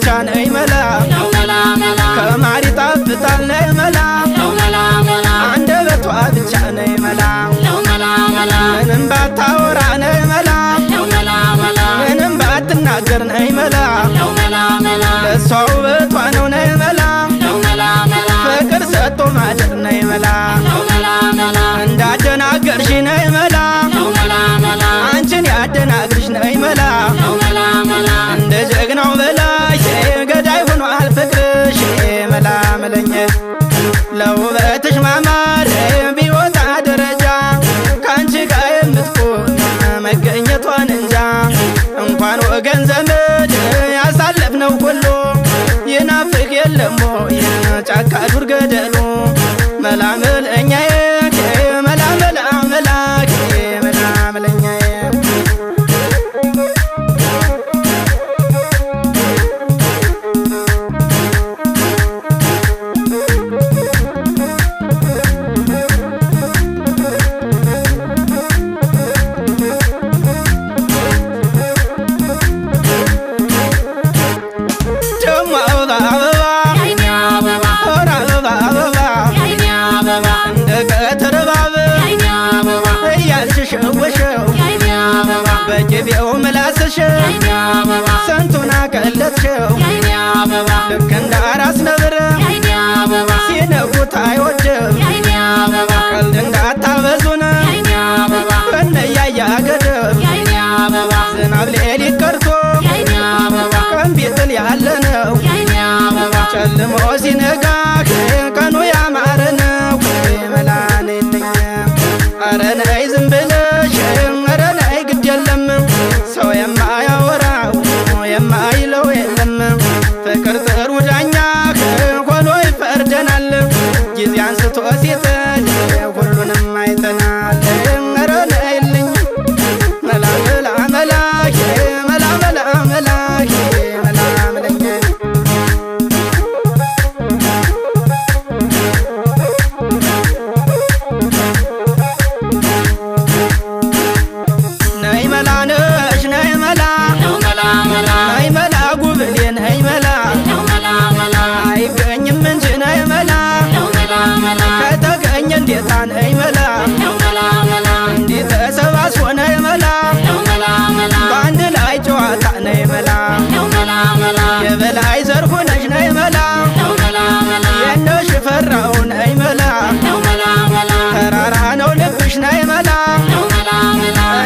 ብቻ ነይ መላ ከማር ይጣፍጣል ነይ መላ አንደበቷ ብቻ ነይ መላ ምንም ባታወራ ነይ መላ ምንም ባትናገር ነይ መላ ለሷ ውበቷ ነው ነይ መላ ፍቅር ሰጥቶ ማደር ነይ መላ እንዳደናገርሽ ነይ መላ አንቺን ያደናግርሽ ነይ መላ እንደ ጀግናው በላይ ገዳይ ሆኗል ፍቅርሽ መላ መለኘ ለውበትሽ ማማር ቢወጣ ደረጃ ካንቺ ጋር የምትቆም መገኘቷን እንጃ እንኳን ወገን ዘመድ ያሳለፍነው ሁሉ ይናፍቅ የለም ወይ ጫካ ዱር ገደሉ መላ መለኛዬ መላ መላ መላኬ መላ መለኛዬ በጀቤው ምላስሽ ስንቱን አቀለጥሽው ልክ እንደ አራስ ነብር ሲነኩት አይወድም ቀልድ እንዳታበዙን እነያያ ገደብ ዝናብ ሌሊት ቀርቶ ቀን ቢጥል ያለ ነው ጨልሞ ሲነጋ ቀኑ ያማረ ነው መላ ነይልኝ ኧረ ነይ ዝም ብለሽ ኧረ ነይ ግድ የለም ሰው የማያወራው የማይለው የለም ፍቅር ጥሩ ዳኛ ሆኖ ይፈርደናል ጊዜ አንስቶ ሲጥል ሁሉንም አይተናል ኧረ ነይልኝ መላ መላ መላኬ መላ መላ መላኬ መላ መለኛ ነይ መላ ነሽ ነይ መላ ነይ መላ ጉብሌ ነይ መላ አይገኝም እንጂ ነይ መላ ከተገኘ እንዴታ ነይ መላ እንዲህ ተሰባስቦ ነይ መላ በአንድ ላይ ጨዋታ ነይ መላ የበላይ ዘርፉ ነሽ ነይ መላ የነ ሽፈራው ነይ መላ ተራራ ነው ልብሽ ነይ መላ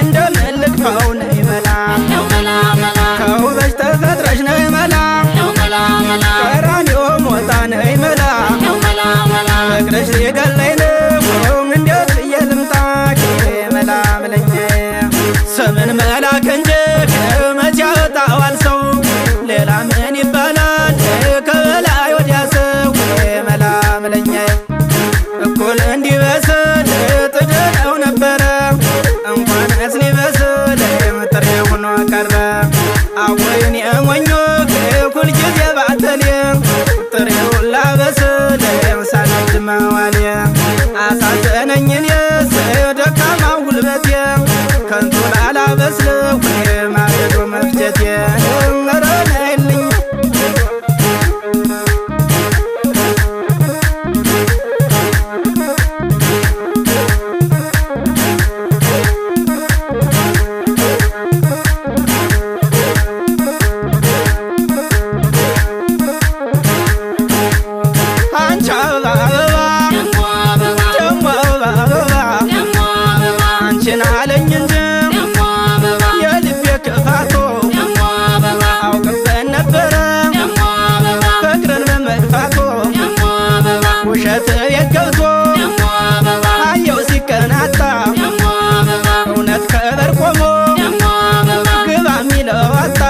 እንደምን ልግፋው ነይ መላ ከውበሽ ተፈጥረሽ ነይ መላ ቀራንዮ ሞታ ነይ መላ ፍቅርሽ ሊገለኝ ነው እንዴት ብዬ ልምጣ መላ መለኛ ስምን መላክ እንጂ መቼ ያወጣዋል ሰው ሌላ ምን ይባላል ከበላይ ወዲያ ሰው መላ መለኛ እኩል እንዲበስል ጥድነው ነበረ እንኳንስ ሊበስል ጥሬ ሆኖ ቀረ አወይን የሞኞ ሁልጊዜ ባተሌ ጥሬውን ላበስል ሳነድ መዋሌ አሳዘነኝ እኔስ ደካማው ጉልበቴ ከንቱ ላላበስለው ማገዶ መፍጀቴ ኧረ ነይልኝ እውነት ከበር ቆሞ ግባ ሚለው አጣ